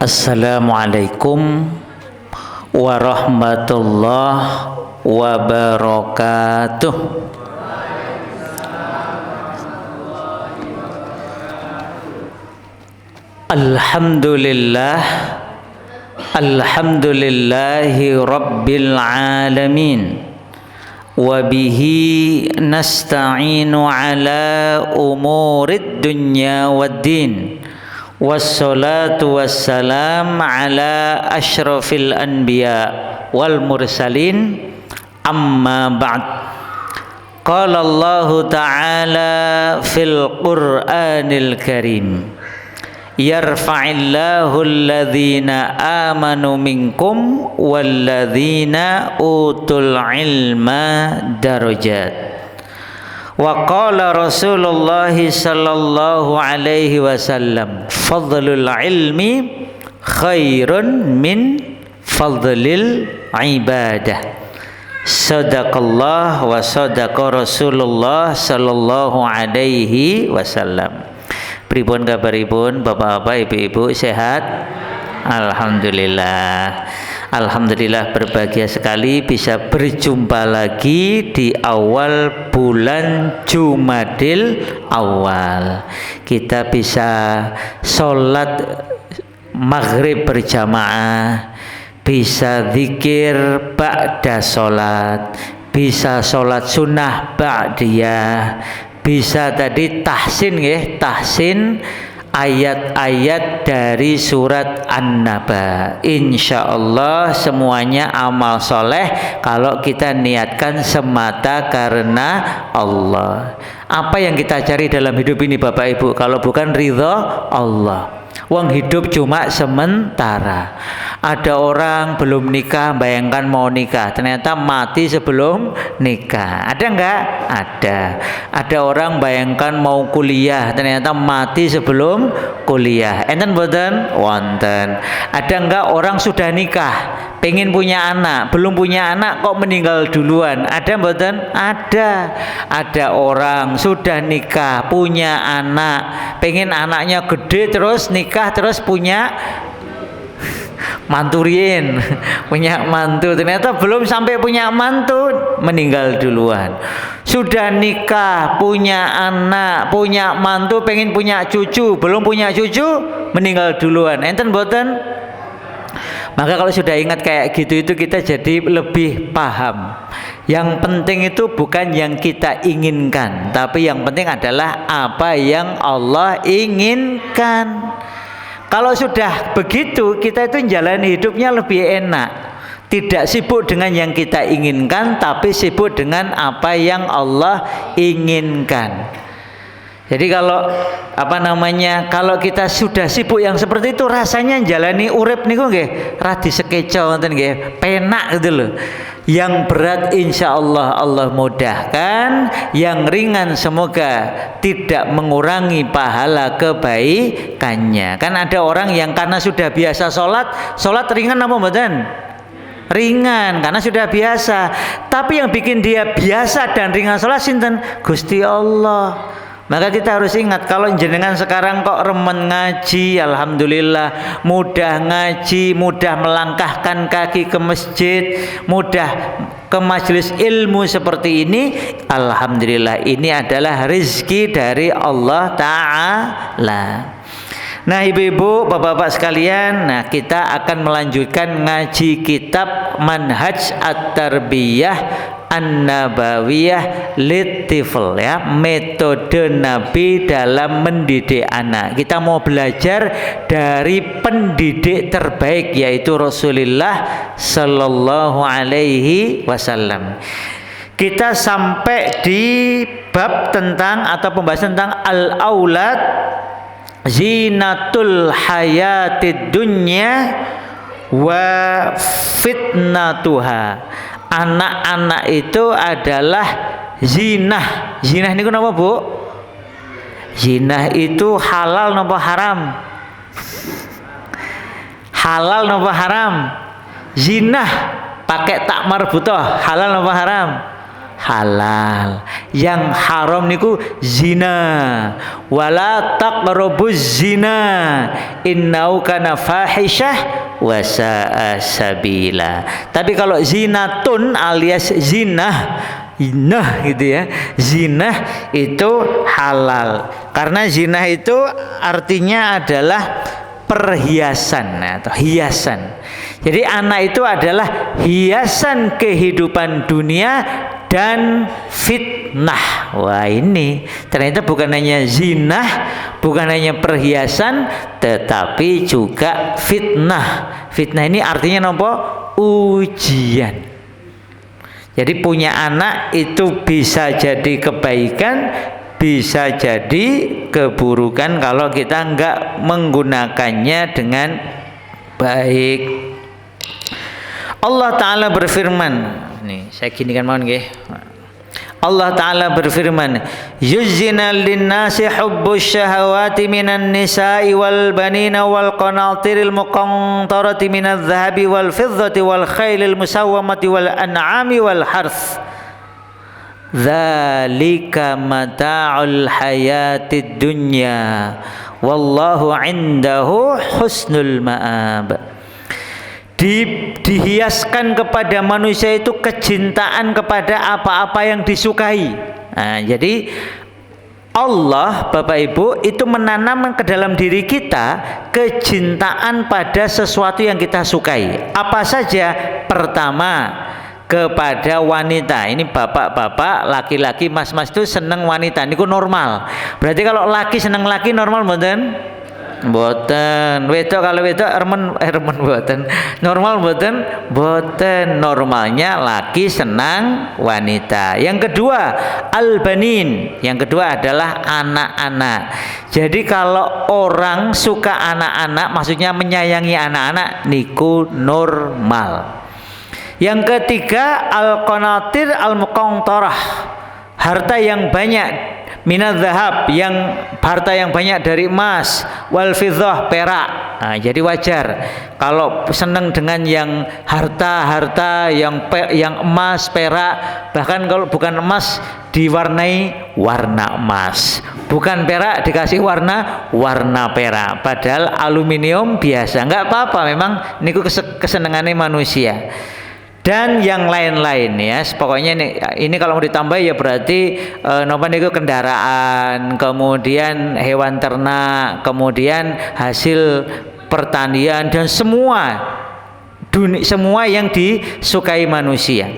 Assalamualaikum warahmatullahi wabarakatuh. Alhamdulillah, alhamdulillahi rabbil alamin. Wabihi nasta'inu ala umurid dunya waddin. Wassalatu wassalam ala ashrafil anbiya wal mursalin. Amma ba'd. Qala Allahu ta'ala fil Qur'anil Karim, yarfa'illahu alladhina amanu minkum walladhina utul ilma darajat. Wa qala Rasulullah sallallahu alaihi wasallam, fadlul ilmi khairun min fadlil ibadah. Sadaqallah wa sadaqa Rasulullah sallallahu alaihi wasallam. Pripun kabaripun Bapak-bapak, Ibu-ibu, sehat? Alhamdulillah. Alhamdulillah, berbahagia sekali bisa berjumpa lagi di awal bulan Jumadil Awal. Kita bisa sholat maghrib berjamaah, bisa zikir ba'da sholat, bisa sholat sunnah ba'diyah, bisa tadi tahsin ya, tahsin ayat-ayat dari surat An-Naba. Insyaallah semuanya amal soleh kalau kita niatkan semata karena Allah. Apa yang kita cari dalam hidup ini Bapak Ibu kalau bukan ridha Allah? Uang hidup cuma sementara. Ada orang belum nikah, bayangkan mau nikah, ternyata mati sebelum nikah. Ada enggak? Ada. Ada orang bayangkan mau kuliah, ternyata mati sebelum kuliah. Enten boten? Wonten. Ada enggak orang sudah nikah, pengen punya anak, belum punya anak kok meninggal duluan? Ada boten? Ada. Ada orang sudah nikah, punya anak, pengen anaknya gede terus nikah terus punya manturin, punya mantu, ternyata belum sampai punya mantu meninggal duluan. Sudah nikah, punya anak, punya mantu, pengen punya cucu, belum punya cucu meninggal duluan. Enten boten? Maka kalau sudah ingat kayak gitu itu kita jadi lebih paham. Yang penting itu bukan yang kita inginkan, tapi yang penting adalah apa yang Allah inginkan. Kalau sudah begitu, kita itu menjalani hidupnya lebih enak. Tidak sibuk dengan yang kita inginkan, tapi sibuk dengan apa yang Allah inginkan. Jadi kalau kalau kita sudah sibuk yang seperti itu, rasanya jalani urip niku nggih radi sekeco ngoten nggih, penak gitu loh. Yang berat insya Allah Allah mudahkan, yang ringan semoga tidak mengurangi pahala kebaikannya. Kan ada orang yang karena sudah biasa sholat ringan apa mboten? Ringan karena sudah biasa. Tapi yang bikin dia biasa dan ringan sholat sinten? Gusti Allah. Maka kita harus ingat, kalau jenengan sekarang kok remen ngaji, alhamdulillah, mudah ngaji, mudah melangkahkan kaki ke masjid, mudah ke majelis ilmu seperti ini, alhamdulillah, ini adalah rezeki dari Allah Ta'ala. Nah ibu-ibu, bapak-bapak sekalian, nah kita akan melanjutkan ngaji kitab Manhaj At-Tarbiyah An-Nabawiyah Litifl, ya, metode Nabi dalam mendidik anak. Kita mau belajar dari pendidik terbaik, yaitu Rasulullah Sallallahu Alaihi Wasallam. Kita sampai di bab tentang atau pembahasan tentang al-aulad zinatul hayatid dunya wa fitnatuha. Anak-anak itu adalah zinah. Zinah ini kenapa Bu? Zinah itu halal napa haram? Halal napa haram? Zinah pakai tak marbutoh halal napa haram? halal. Yang haram niku zina. Wala taqrabuz zina innahu kana fahisyah wa sa'a sabila. Tapi kalau zinatun alias zinah, gitu ya, zina itu halal. Karena zina itu artinya adalah perhiasan atau hiasan. Jadi anak itu adalah hiasan kehidupan dunia dan fitnah. Wah, ini ternyata bukan hanya zina, bukan hanya perhiasan, tetapi juga fitnah. Fitnah ini artinya apa? Ujian. Jadi punya anak itu bisa jadi kebaikan, bisa jadi keburukan kalau kita enggak menggunakannya dengan baik. Allah Ta'ala berfirman, nih saya ginikan mohon nggih. Allah Ta'ala berfirman, yuzzina linnasi hubbus syahawati minan nisa'i wal banina wal qanatiril muqantarati minadh dhahabi wal fiddati wal khailil musawwamati wal an'ami wal harth. Dzalika mata'ul hayatid dunya wallahu 'indahu husnul ma'ab. Dihiaskan kepada manusia itu kecintaan kepada apa-apa yang disukai. Nah, jadi Allah, Bapak Ibu, itu menanam ke dalam diri kita kecintaan pada sesuatu yang kita sukai. Apa saja? Pertama, kepada wanita. Ini bapak-bapak, laki-laki, mas-mas itu seneng wanita. Ini normal. Berarti kalau laki seneng laki normal mboten? Boten. Wedok kalau wedok remen boten. Normal boten? Boten. Normalnya laki senang wanita. Yang kedua, albanin. Yang kedua adalah anak-anak. Jadi kalau orang suka anak-anak, maksudnya menyayangi anak-anak, niku normal. Yang ketiga, al-qanatir al-muqantarah. Harta yang banyak. Minadh dhahab, yang harta yang banyak dari emas, wal fiddah, perak. Nah, jadi wajar kalau senang dengan yang harta yang emas, perak, bahkan kalau bukan emas diwarnai warna emas, bukan perak dikasih warna perak, padahal aluminium biasa, nggak apa-apa, memang niku kesenangannya manusia. Dan yang lain-lain ya, pokoknya ini kalau mau ditambah ya berarti nopo niku kendaraan, kemudian hewan ternak, kemudian hasil pertanian dan semua yang disukai manusia.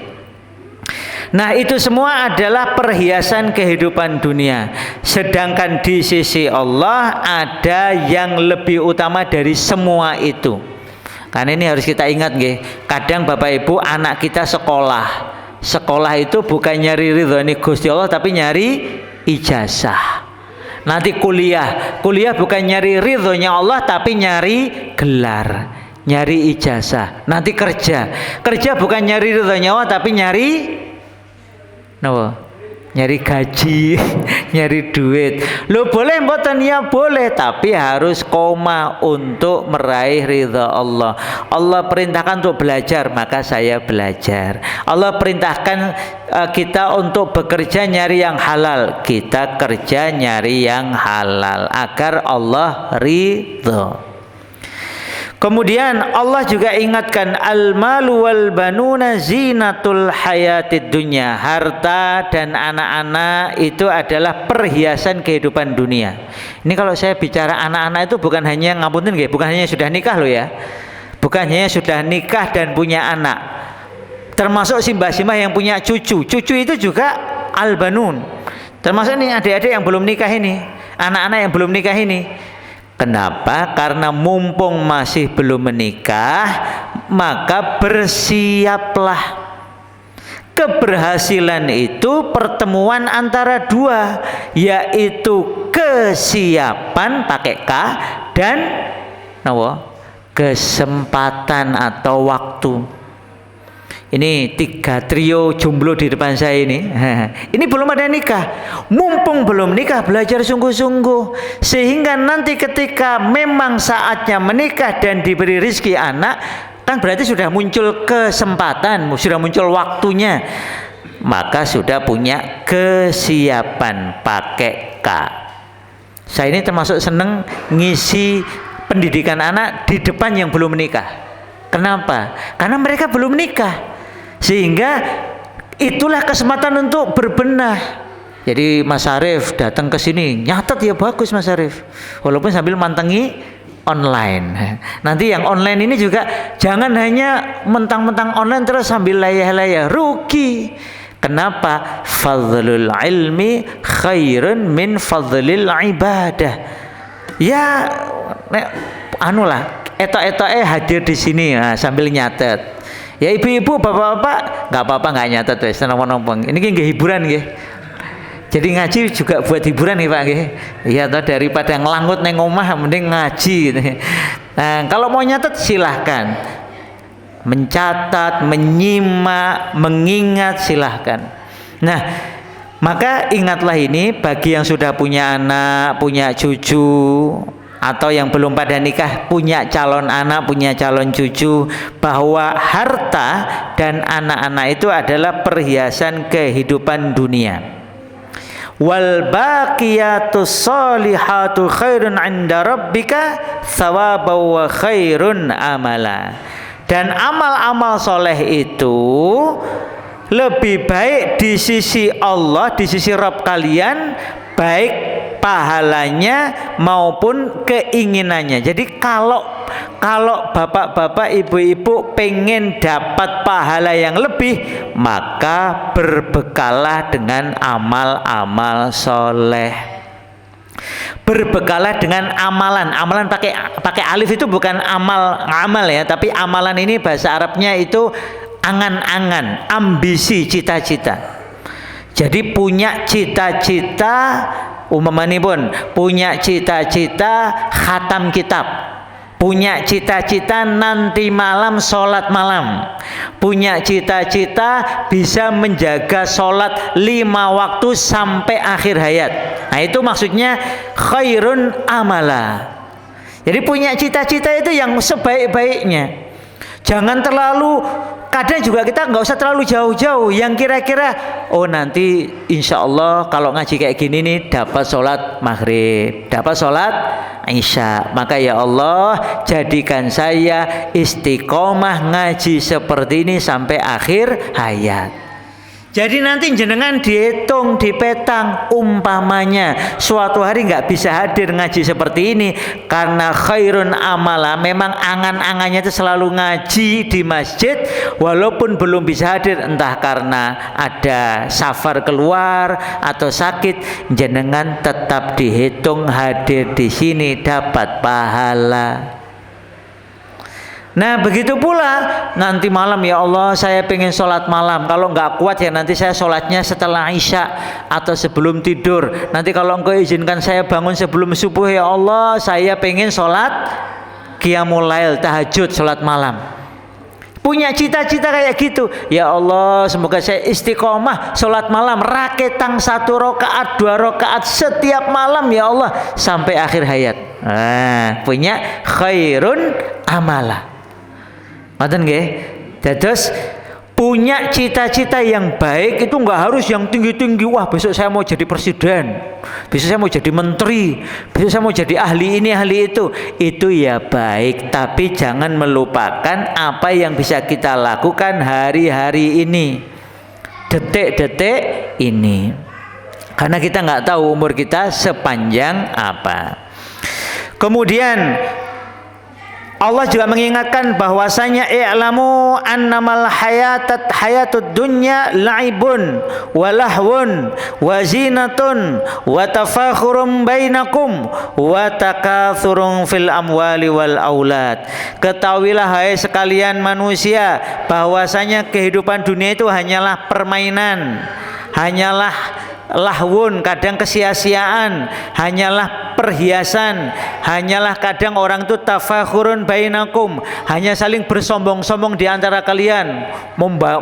Nah, itu semua adalah perhiasan kehidupan dunia. Sedangkan di sisi Allah ada yang lebih utama dari semua itu. Karena ini harus kita ingat nggih. Kadang Bapak Ibu anak kita sekolah. Sekolah itu bukan nyari ridhoni Gusti Allah tapi nyari ijazah. Nanti kuliah bukan nyari ridhonya Allah tapi nyari gelar, nyari ijazah. Nanti kerja bukan nyari ridhonya Allah tapi nyari nyari gaji, nyari duit. Lo boleh mboten? Ya boleh, tapi harus koma untuk meraih ridha Allah. Allah perintahkan untuk belajar, maka saya belajar. Allah perintahkan kita untuk bekerja nyari yang halal, kita kerja nyari yang halal agar Allah ridha. Kemudian Allah juga ingatkan al-malu wal banuna zinatul hayatid dunya. Harta dan anak-anak itu adalah perhiasan kehidupan dunia. Ini kalau saya bicara anak-anak itu bukan hanya ngapunten nggih, bukan hanya sudah nikah loh ya. Bukan hanya sudah nikah dan punya anak. Termasuk simbah-simbah yang punya cucu. Cucu itu juga al-banun. Termasuk nih adik-adik yang belum nikah ini, anak-anak yang belum nikah ini. Kenapa? Karena mumpung masih belum menikah, maka bersiaplah. Keberhasilan itu pertemuan antara dua, yaitu kesiapan pakai K dan kesempatan atau waktu. Ini 3 trio jomblo di depan saya ini. Ini belum ada nikah. Mumpung belum nikah, belajar sungguh-sungguh. Sehingga nanti ketika memang saatnya menikah dan diberi rezeki anak, kan berarti sudah muncul kesempatan, sudah muncul waktunya. maka sudah punya kesiapan, pakai K. Saya ini termasuk seneng ngisi pendidikan anak di depan yang belum menikah. Kenapa? Karena mereka belum menikah, sehingga itulah kesempatan untuk berbenah. Jadi Mas Arif datang ke sini, nyatet ya bagus Mas Arif, walaupun sambil mantengi online. Nanti yang online ini juga jangan hanya mentang-mentang online terus sambil layah-layah, rugi. Kenapa? Fadlul ilmi khairun min fadlil ibadah. Ya, etok-etoknya hadir di sini, nah, sambil nyatet. Ya ibu-ibu, bapak-bapak, nggak apa-apa nggak nyatet wes, nompong-nompong. Ini nggih hiburan nggih. Jadi ngaji juga buat hiburan nih Pak nggih. Iya toh, daripada ngelangut neng omah mending ngaji gitu. Nah, kalau mau nyatet silahkan. Mencatat, menyimak, mengingat silahkan. Nah, maka ingatlah ini bagi yang sudah punya anak, punya cucu, atau yang belum pada nikah, punya calon anak, punya calon cucu, bahwa harta dan anak-anak itu adalah perhiasan kehidupan dunia. Wal baqiyatus solihatu khairun 'inda rabbika thawaban wa khairun amala. Dan amal-amal soleh itu lebih baik di sisi Allah, di sisi Rabb kalian, baik pahalanya maupun keinginannya. Jadi kalau bapak-bapak, ibu-ibu pengen dapat pahala yang lebih, maka berbekalah dengan amal-amal soleh. Berbekalah dengan amalan pakai alif itu bukan amal ya, tapi amalan ini bahasa Arabnya itu angan-angan, ambisi, cita-cita. Jadi punya cita-cita, umpamanya pun punya cita-cita khatam kitab, punya cita-cita nanti malam sholat malam, punya cita-cita bisa menjaga sholat 5 waktu sampai akhir hayat. Nah itu maksudnya khairun amala. Jadi punya cita-cita itu yang sebaik-baiknya. Jangan terlalu, kadang juga kita nggak usah terlalu jauh-jauh, yang kira-kira oh nanti insya Allah kalau ngaji kayak gini nih dapat sholat maghrib, dapat sholat isya, maka ya Allah jadikan saya istiqomah ngaji seperti ini sampai akhir hayat. Jadi nanti jenengan dihitung, dipetang, umpamanya suatu hari nggak bisa hadir ngaji seperti ini karena khairun amala, memang angan-angannya itu selalu ngaji di masjid walaupun belum bisa hadir, entah karena ada safar keluar atau sakit, jenengan tetap dihitung hadir di sini dapat pahala. Nah begitu pula nanti malam, ya Allah saya pengen sholat malam, kalau nggak kuat ya nanti saya sholatnya setelah isya atau sebelum tidur, nanti kalau engkau izinkan saya bangun sebelum subuh, ya Allah saya pengen sholat qiyamul lail, tahajud, sholat malam. Punya cita-cita kayak gitu, ya Allah semoga saya istiqomah sholat malam raketang 1 rakaat 2 rakaat setiap malam ya Allah sampai akhir hayat. Nah, punya khairun amalah. Ngoten nggih. Dados punya cita-cita yang baik itu nggak harus yang tinggi-tinggi. Wah besok saya mau jadi presiden, besok saya mau jadi menteri, besok saya mau jadi ahli ini ahli itu. Itu ya baik, tapi jangan melupakan apa yang bisa kita lakukan hari-hari ini, detik-detik ini, karena kita nggak tahu umur kita sepanjang apa. Kemudian Allah juga mengingatkan bahwasanya i'lamu annamal hayatud dunya la'ibun wa lahwun wa zinatun wa tafakhurum bainakum wa takathurun fil amwali wal aulad. Ketahuilah hai sekalian manusia bahwasanya kehidupan dunia itu hanyalah permainan, hanyalah lahwun, kadang kesia-siaan, hanyalah perhiasan hanyalah kadang orang itu tafakhurun bainakum, hanya saling bersombong-sombong di antara kalian,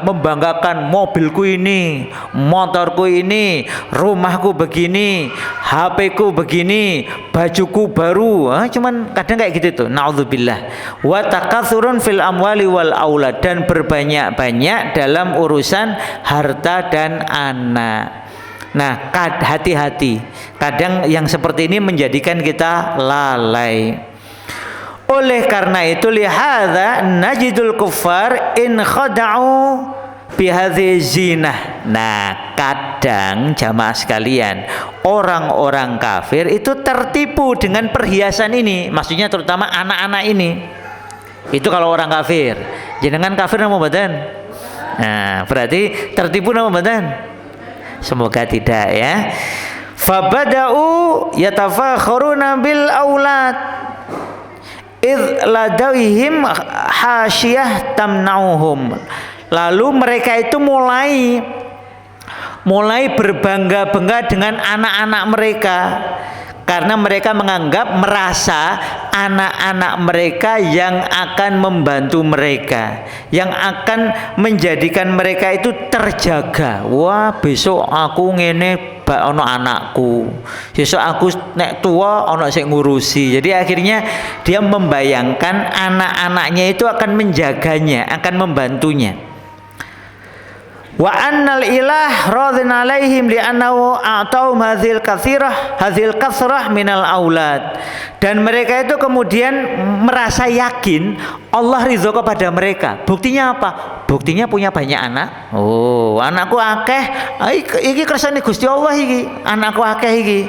membanggakan mobilku ini, motorku ini, rumahku begini, HP-ku begini, bajuku baru. Cuman kadang kayak gitu tuh. Naudzubillah. Wa takatsurun fil amwali wal aulad, dan berbanyak-banyak dalam urusan harta dan anak. Nah, hati-hati. Kadang yang seperti ini menjadikan kita lalai. Oleh karena itu, lihadza najidul kuffar in khada'u bihadzi zinah. Nah, kadang jamaah sekalian, orang-orang kafir itu tertipu dengan perhiasan ini. Maksudnya terutama anak-anak ini. Itu kalau orang kafir. Jenengan kafir nama badan. Nah, berarti tertipu nama badan. Semoga tidak ya. Fabada'u yatafakharuna bil aulad id ladawihim hasyiyah tamna'uhum. Lalu mereka itu mulai berbangga-bangga dengan anak-anak mereka, karena mereka merasa anak-anak mereka yang akan membantu mereka, yang akan menjadikan mereka itu terjaga. Wah, besok aku ngene ono anakku, besok aku nek tua ono sing ngurusi. Jadi akhirnya dia membayangkan anak-anaknya itu akan menjaganya, akan membantunya. Wa annal ilah radhin alaihim li'annahu a'tau hadhil katsirah minal aulad. Dan mereka itu kemudian merasa yakin Allah ridho kepada mereka. Buktinya apa? Buktinya punya banyak anak. Oh, anakku akeh. Iki kersane Gusti Allah iki. Anakku akeh iki.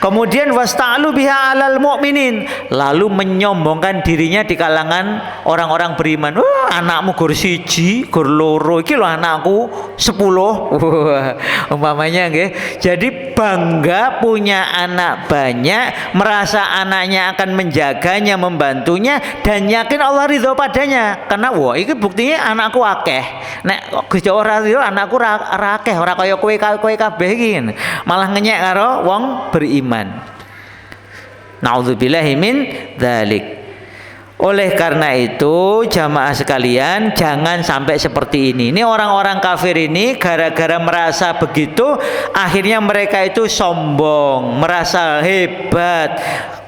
Kemudian wasta'lu biha 'alal mu'minin, lalu menyombongkan dirinya di kalangan orang-orang beriman. Anakmu gur siji, gur loro, iki lho anakku 10. Umpamanya nggih. Jadi bangga punya anak banyak, merasa anaknya akan menjaganya, membantunya, dan yakin Allah ridho padanya. Karena wah iki buktinya anakku akeh. Nek Gusti ora ridho anakku ora akeh, ora kaya kowe kabeh iki. Malah ngenyek karo wong beriman. Na'udzubillahi min dzalik. Oleh karena itu jamaah sekalian, jangan sampai seperti ini. Ini orang-orang kafir ini gara-gara merasa begitu, akhirnya mereka itu sombong, merasa hebat,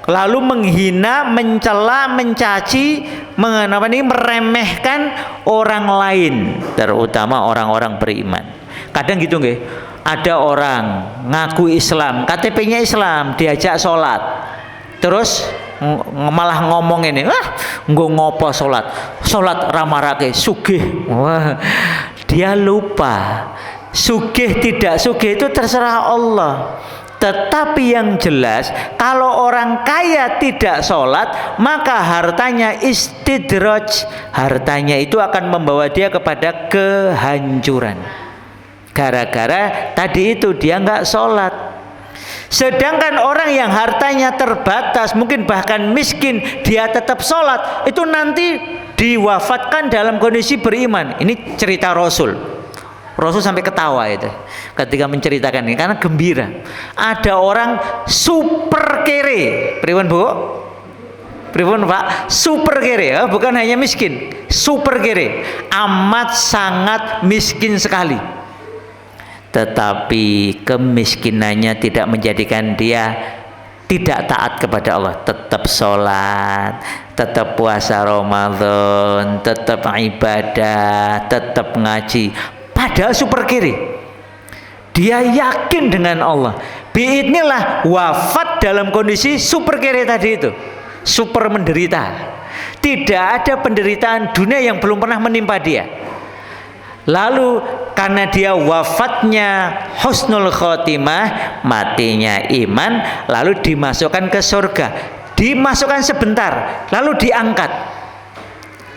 lalu menghina, mencela, mencaci, meremehkan orang lain, terutama orang-orang beriman. Kadang gitu nggih. Ada orang ngaku Islam, KTP-nya Islam, diajak sholat, terus malah ngomong ini, nggo ngopo sholat ramarake sugih. Wah, dia lupa sugih tidak sugih itu terserah Allah. Tetapi yang jelas, kalau orang kaya tidak sholat, maka hartanya istidraj, hartanya itu akan membawa dia kepada kehancuran. Gara-gara tadi itu dia nggak sholat. Sedangkan orang yang hartanya terbatas, mungkin bahkan miskin, dia tetap sholat, itu nanti diwafatkan dalam kondisi beriman. Ini cerita Rasul. Rasul sampai ketawa itu ketika menceritakan ini, karena gembira. Ada orang super kere, pripun Bu? Pripun Pak? Super kere, bukan hanya miskin, super kere, amat sangat miskin sekali. Tetapi kemiskinannya tidak menjadikan dia tidak taat kepada Allah. Tetap sholat, tetap puasa Ramadan, tetap ibadah, tetap ngaji. Padahal super kiri, dia yakin dengan Allah. Biidnillah wafat dalam kondisi super kiri tadi itu, super menderita. Tidak ada penderitaan dunia yang belum pernah menimpa dia. Lalu karena dia wafatnya husnul khotimah, matinya iman, lalu dimasukkan ke surga. Dimasukkan sebentar, lalu diangkat.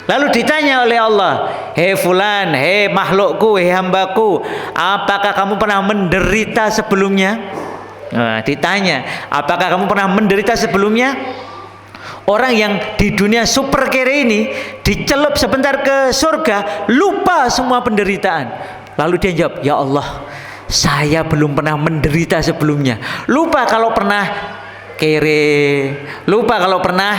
Lalu ditanya oleh Allah, hei fulan, hei makhlukku, hei hambaku, apakah kamu pernah menderita sebelumnya? Nah, ditanya, apakah kamu pernah menderita sebelumnya? Orang yang di dunia super kere ini dicelup sebentar ke surga, lupa semua penderitaan. Lalu dia jawab, ya Allah, saya belum pernah menderita sebelumnya. Lupa kalau pernah kere, lupa kalau pernah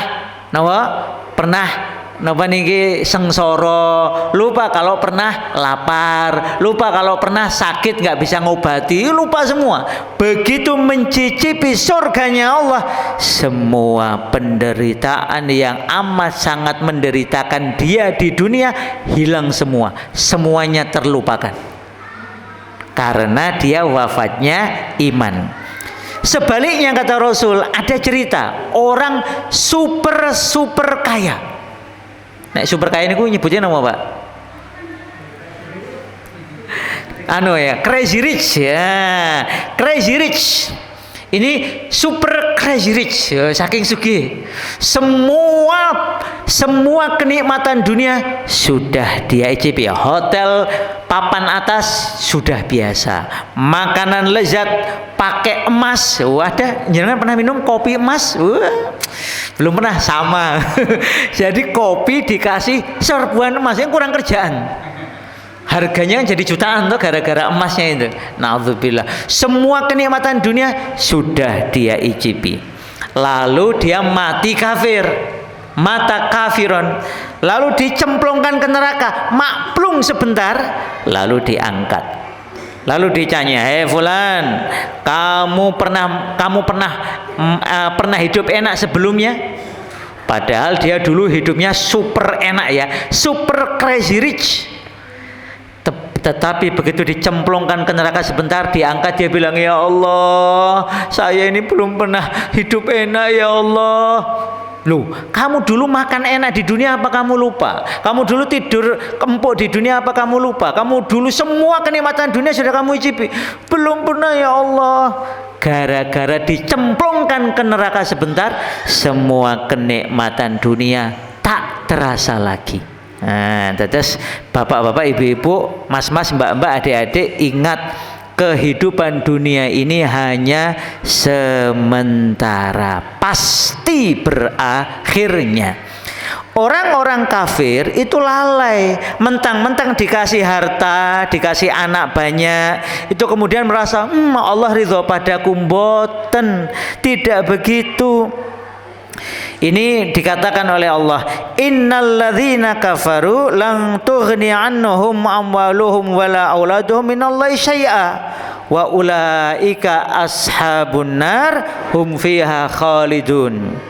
napa niki sengsara, lupa kalau pernah lapar, lupa kalau pernah sakit nggak bisa ngobati, lupa semua. Begitu mencicipi surganya Allah, semua penderitaan yang amat sangat menderitakan dia di dunia hilang semua, semuanya terlupakan karena dia wafatnya iman. Sebaliknya kata Rasul, ada cerita orang super kaya. Nek super kaya ini ku nyebutnya nama Pak? Crazy rich ya. Crazy rich. Ini super crazy rich ya, saking sugih. Semua kenikmatan dunia sudah dia icipi. Hotel papan atas sudah biasa. Makanan lezat pakai emas. Ada jangan pernah minum kopi emas? Belum pernah, sama. Jadi kopi dikasih serbuan emas, yang kurang kerjaan. Harganya kan jadi jutaan tuh gara-gara emasnya itu. Na'udzubillah. Semua kenikmatan dunia sudah dia icipi. Lalu dia mati kafir, mata kafiron. Lalu dicemplungkan ke neraka, maklum sebentar, lalu diangkat. Lalu ditanya, "Hei fulan, kamu pernah hidup enak sebelumnya?" Padahal dia dulu hidupnya super enak ya, super crazy rich. Tetapi begitu dicemplungkan ke neraka sebentar, diangkat, dia bilang, "Ya Allah, saya ini belum pernah hidup enak ya Allah." Loh, kamu dulu makan enak di dunia apa kamu lupa? Kamu dulu tidur empuk di dunia apa kamu lupa? Kamu dulu semua kenikmatan dunia sudah kamu icipi? Belum pernah ya Allah. Gara-gara dicemplungkan ke neraka sebentar, semua kenikmatan dunia tak terasa lagi. Nah, terus bapak-bapak, ibu-ibu, mas-mas, mbak-mbak, adik-adik, ingat kehidupan dunia ini hanya sementara, pasti berakhirnya. Orang-orang kafir itu lalai, mentang-mentang dikasih harta, dikasih anak banyak, itu kemudian merasa Allah ridho padaku, mboten. Tidak begitu. Ini dikatakan oleh Allah, innalladzina kafaru lang tughni anhum amwaluhum wala auladuhum minallahi syai'a wa ulaika ashabun nar hum fiha khalidun.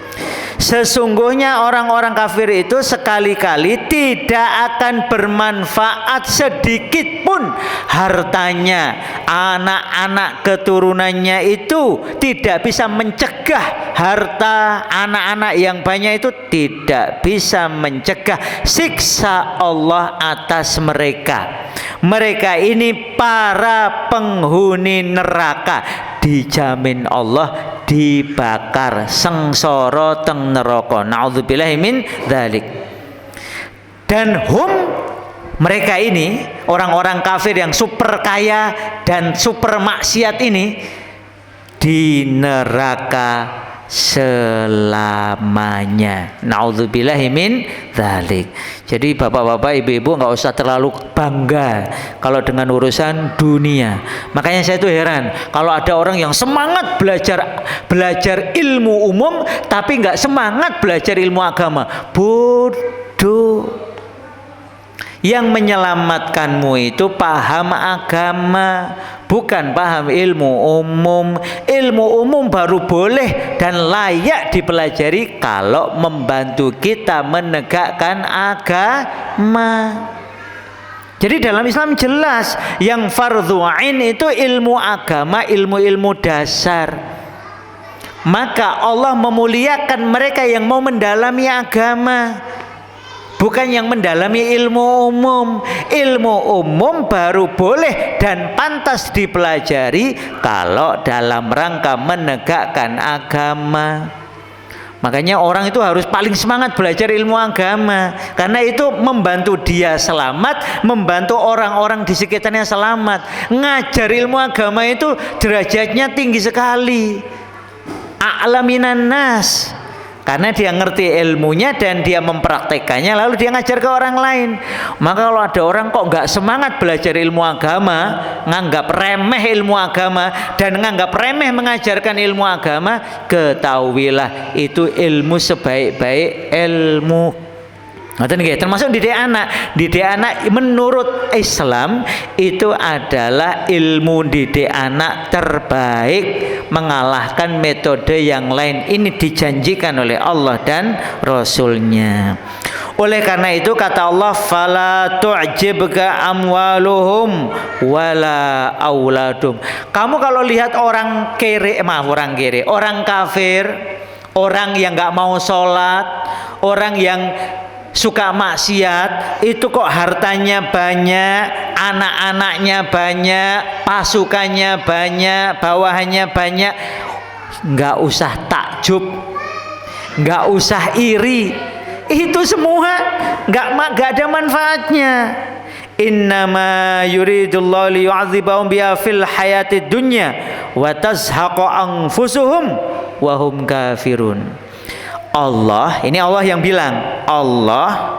Sesungguhnya orang-orang kafir itu sekali-kali tidak akan bermanfaat sedikit pun hartanya, anak-anak keturunannya itu tidak bisa mencegah harta anak-anak yang banyak itu tidak bisa mencegah siksa Allah atas mereka. Mereka ini para penghuni neraka, dijamin Allah dibakar sengsara teng neraka. Na'udzubillahi min dzalik. Dan mereka ini orang-orang kafir yang super kaya dan super maksiat ini di neraka selamanya. Na'udzubillahi min dzalik. Jadi bapak-bapak, ibu-ibu nggak usah terlalu bangga kalau dengan urusan dunia. Makanya saya tuh heran kalau ada orang yang semangat belajar ilmu umum tapi nggak semangat belajar ilmu agama. Bodoh. Yang menyelamatkanmu itu paham agama, bukan paham ilmu umum. Ilmu umum baru boleh dan layak dipelajari kalau membantu kita menegakkan agama. Jadi dalam Islam jelas yang fardhu ain itu ilmu agama, ilmu-ilmu dasar. Maka Allah memuliakan mereka yang mau mendalami agama, bukan yang mendalami ilmu umum. Ilmu umum baru boleh dan pantas dipelajari kalau dalam rangka menegakkan agama. Makanya orang itu harus paling semangat belajar ilmu agama, karena itu membantu dia selamat, membantu orang-orang di sekitarnya selamat. Ngajar ilmu agama itu derajatnya tinggi sekali. A'laminan nas, karena dia ngerti ilmunya dan dia mempraktekannya, lalu dia ngajar ke orang lain. Maka kalau ada orang kok nggak semangat belajar ilmu agama, nganggap remeh ilmu agama dan nganggap remeh mengajarkan ilmu agama, ketahuilah itu ilmu sebaik-baik ilmu. Termasuk didik anak. Didik anak menurut Islam itu adalah ilmu didik anak terbaik, mengalahkan metode yang lain. Ini dijanjikan oleh Allah dan Rasulnya. Oleh karena itu kata Allah, fala tu'jibka amwaluhum wala auladum. Kamu kalau lihat orang kafir, orang yang nggak mau sholat, orang yang suka maksiat, itu kok hartanya banyak, anak-anaknya banyak, pasukannya banyak, bawahannya banyak, nggak usah takjub, nggak usah iri. Itu semua nggak ada manfaatnya. Innama yuridullahu liyu'adzibahum biha fil hayatid dunya wa tazhaqa anfusuhum wa hum kafirun. Allah, ini Allah yang bilang. Allah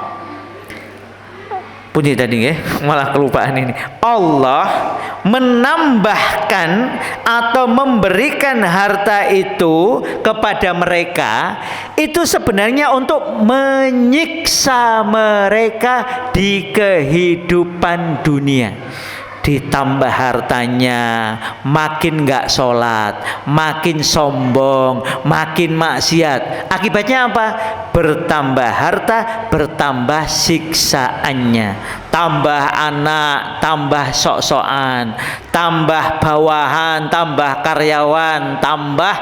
bunyi tadi ya, malah kelupaan ini. Allah menambahkan atau memberikan harta itu kepada mereka itu sebenarnya untuk menyiksa mereka di kehidupan dunia. Ditambah hartanya, makin nggak sholat, makin sombong, makin maksiat. Akibatnya apa? Bertambah harta, bertambah siksaannya. Tambah anak, tambah sok-sokan, tambah bawahan, tambah karyawan, tambah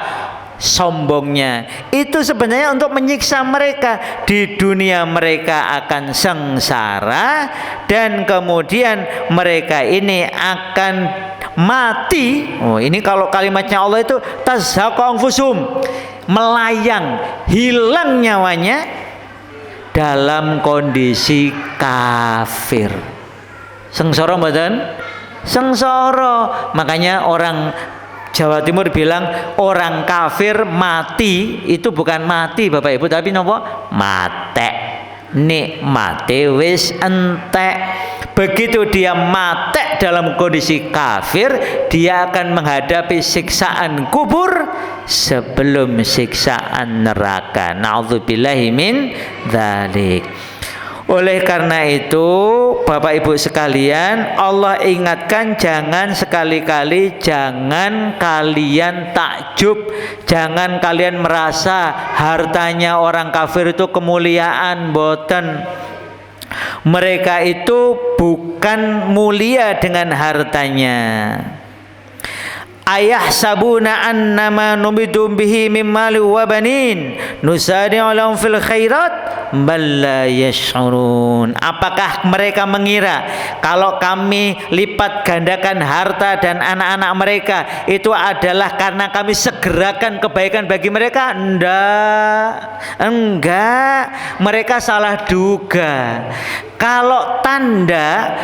sombongnya. Itu sebenarnya untuk menyiksa mereka. Di dunia mereka akan sengsara dan kemudian mereka ini akan mati. Oh, ini kalau kalimatnya Allah itu tazhaqu anfusum, melayang, hilang nyawanya dalam kondisi kafir. Sengsara mboten? Sengsara. Makanya orang Jawa Timur bilang orang kafir mati itu bukan mati Bapak Ibu, tapi napa? Mate. Nikmate wis entek. Begitu dia mate dalam kondisi kafir, dia akan menghadapi siksaan kubur sebelum siksaan neraka. Na'udzubillahi min dzalik. Oleh karena itu Bapak Ibu sekalian, Allah ingatkan jangan sekali-kali, jangan kalian takjub, jangan kalian merasa hartanya orang kafir itu kemuliaan. Boten, mereka itu bukan mulia dengan hartanya. Ayahsabuna annama numidum bihi min mali wa banin nusari'u lahum fil khairat bal la yash'urun. Apakah mereka mengira kalau kami lipat gandakan harta dan anak-anak mereka itu adalah karena kami segerakan kebaikan bagi mereka? Enggak, mereka salah duga. Kalau tanda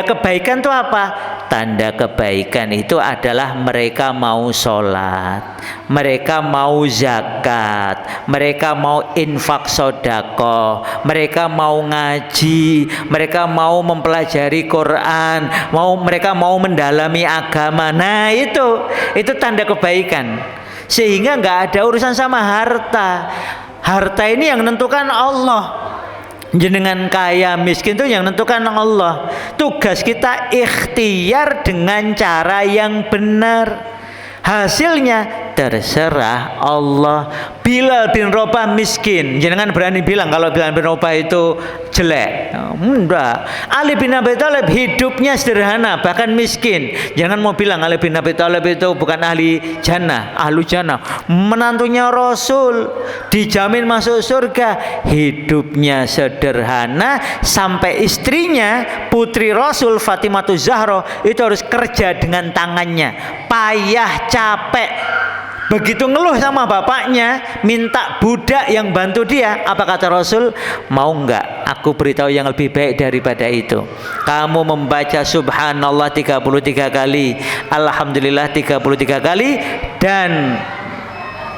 kebaikan itu apa? Tanda kebaikan itu adalah mereka mau sholat, mereka mau zakat, mereka mau infak sodako, mereka mau ngaji, mereka mau mempelajari Quran, mereka mau mendalami agama. Nah itu tanda kebaikan. Sehingga nggak ada urusan sama harta. Harta ini yang menentukan Allah. Jenengan kaya miskin itu yang menentukan Allah. Tugas kita ikhtiar dengan cara yang benar. Hasilnya terserah Allah. Bilal bin Rabah miskin, jangan berani bilang kalau Bilal bin Rabah itu jelek. Enggak. Ali bin Abi Thalib hidupnya sederhana, bahkan miskin. Jangan mau bilang Ali bin Abi Thalib itu bukan ahli jannah, ahlu jannah. Menantunya Rasul dijamin masuk surga, hidupnya sederhana sampai istrinya putri Rasul Fatimah Zahra itu harus kerja dengan tangannya, payah, capek. Begitu ngeluh sama bapaknya, minta budak yang bantu dia. Apa kata Rasul? Mau enggak aku beritahu yang lebih baik daripada itu? Kamu membaca subhanallah 33 kali, alhamdulillah 33 kali, dan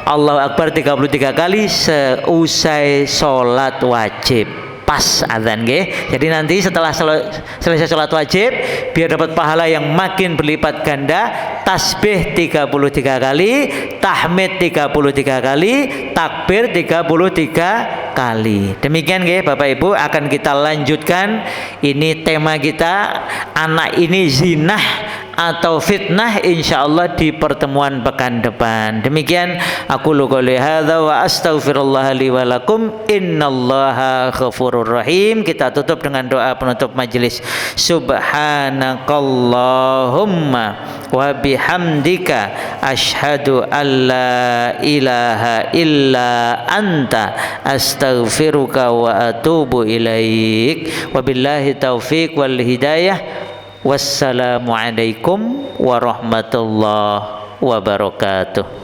Allahu Akbar 33 kali seusai sholat wajib. Pas azan nggih. Jadi nanti setelah selesai sholat wajib, biar dapat pahala yang makin berlipat ganda, tasbih 33 kali, tahmid 33 kali, takbir 33 kali. Demikian nggih Bapak Ibu, akan kita lanjutkan. Ini tema kita, anak ini zinah atau fitnah, insyaallah di pertemuan pekan depan. Demikian aku qouli hadza wa astaghfirullah li wa lakum innallaha ghafurur rahim. Kita tutup dengan doa penutup majelis. Subhanakallahumma wa bihamdika asyhadu an la ilaha illa anta astaghfiruka wa atubu ilaik. Wabillahi taufiq wal hidayah. Wassalamualaikum warahmatullahi wabarakatuh.